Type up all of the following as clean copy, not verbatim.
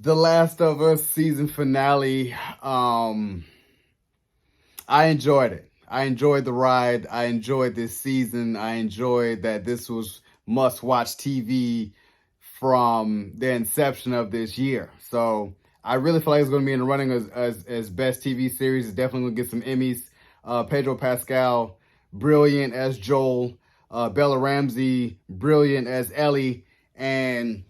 The Last of Us season finale. I enjoyed it. I enjoyed the ride. I enjoyed this season. I enjoyed that this was must-watch TV from the inception of this year. So I really feel like it's going to be in the running as best TV series. It's definitely going to get some Emmys. Pedro Pascal, brilliant as Joel. Bella Ramsey, brilliant as Ellie. And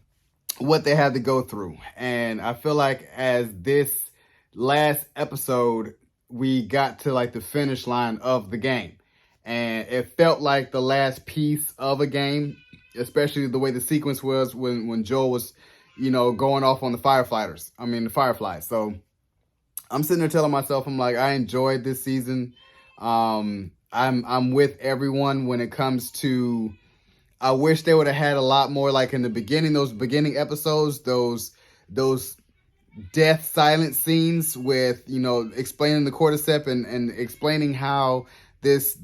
what they had to go through. And I feel like as this last episode, we got to like the finish line of the game. And it felt like the last piece of a game, especially the way the sequence was when Joel was, going off on the the Fireflies. So I'm sitting there telling myself, I'm like, I enjoyed this season. I'm with everyone when it comes to, I wish they would have had a lot more, like in the beginning, those beginning episodes, those death silence scenes with, explaining the cordyceps and explaining how this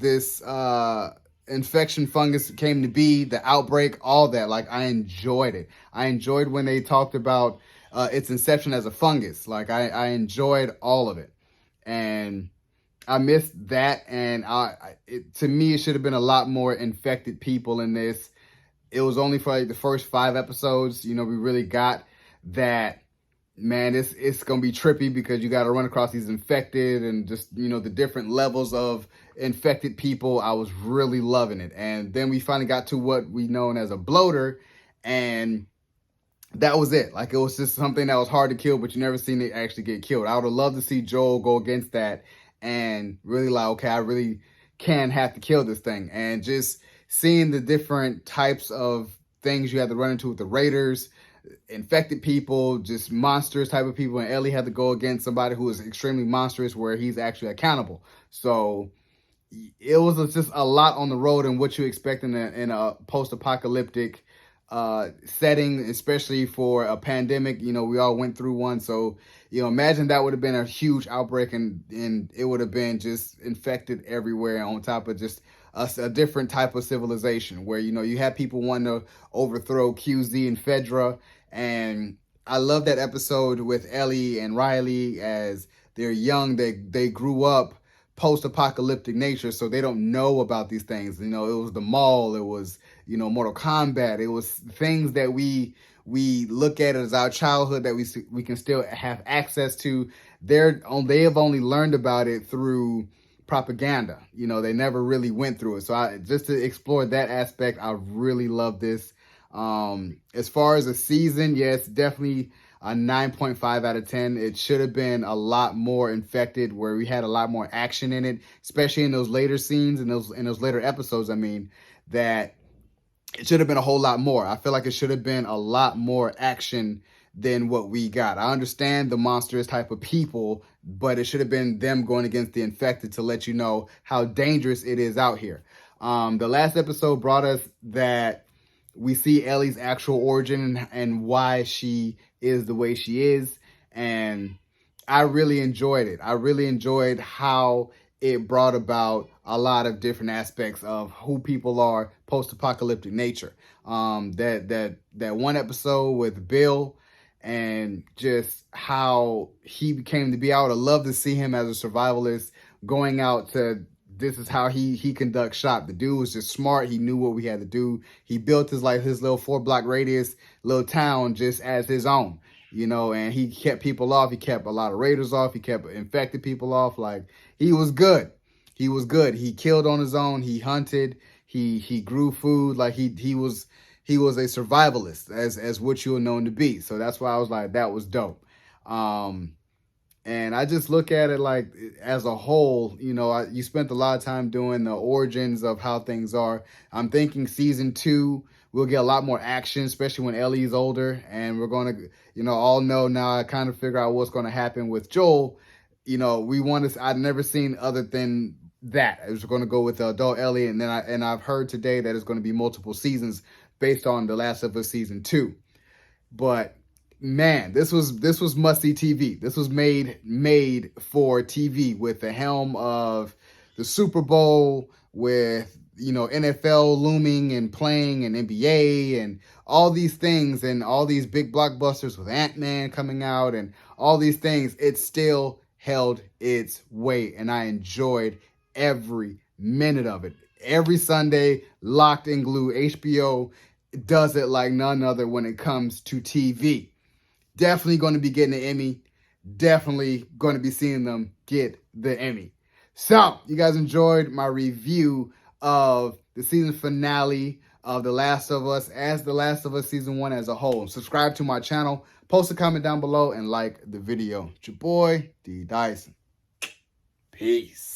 infection fungus came to be, the outbreak, all that. Like, I enjoyed it. I enjoyed when they talked about its inception as a fungus. Like, I enjoyed all of it. And I missed that, and to me, it should have been a lot more infected people in this. It was only for like the first 5 episodes. We really got that, man, it's going to be trippy because you got to run across these infected and just, the different levels of infected people. I was really loving it. And then we finally got to what we known as a bloater, and that was it. Like, it was just something that was hard to kill, but you never seen it actually get killed. I would have loved to see Joel go against that and really like, okay, I really can have to kill this thing. And just seeing the different types of things you had to run into with the Raiders, infected people, just monstrous type of people. And Ellie had to go against somebody who is extremely monstrous where he's actually accountable. So it was just a lot on the road and what you expect in a post-apocalyptic setting, especially for a pandemic. We all went through one. So, imagine that would have been a huge outbreak and it would have been just infected everywhere on top of just a different type of civilization where, you had people wanting to overthrow QZ and Fedra. And I love that episode with Ellie and Riley as they're young. They grew up post-apocalyptic nature, so they don't know about these things. It was the mall, it was, Mortal Kombat, it was things that we look at as our childhood that we can still have access to. They have only learned about it through propaganda. They never really went through it. So just to explore that aspect, I really love this. As far as a season, yeah, it's definitely a 9.5 out of 10. It should have been a lot more infected, where we had a lot more action in it, especially in those later scenes and those later episodes. That it should have been a whole lot more. I feel like it should have been a lot more action than what we got. I understand the monstrous type of people, but it should have been them going against the infected to let you know how dangerous it is out here. The last episode brought us that we see Ellie's actual origin and why she is the way she is. And I really enjoyed it. I really enjoyed how it brought about a lot of different aspects of who people are post-apocalyptic nature. That one episode with Bill and just how he came to be. I would have loved to see him as a survivalist going out to, this is how he conducts shop. The dude was just smart. He knew what we had to do. He built his little 4-block radius little town just as his own, and he kept people off. He kept a lot of raiders off. He kept infected people off. Like, he was good. He was good. He killed on his own. He hunted. He grew food. Like, he was a survivalist as what you were known to be. So that's why I was like, that was dope. And I just look at it like as a whole, you spent a lot of time doing the origins of how things are. I'm thinking season 2, we'll get a lot more action, especially when Ellie's older. And we're going to, all know now, I kind of figure out what's going to happen with Joel. I'd never seen other than that. It was going to go with adult Ellie. And then I've heard today that it's going to be multiple seasons based on The Last of Us season 2. But man, this was must-see TV. This was made for TV with the helm of the Super Bowl, with NFL looming and playing and NBA and all these things and all these big blockbusters with Ant-Man coming out and all these things, it still held its weight, and I enjoyed every minute of it. Every Sunday, locked and glued. HBO does it like none other when it comes to TV. Definitely going to be getting an Emmy. Definitely going to be seeing them get the Emmy. So, you guys enjoyed my review of the season finale of The Last of Us as The Last of Us Season 1 as a whole. Subscribe to my channel, post a comment down below, and like the video. It's your boy, D. Dyson. Peace.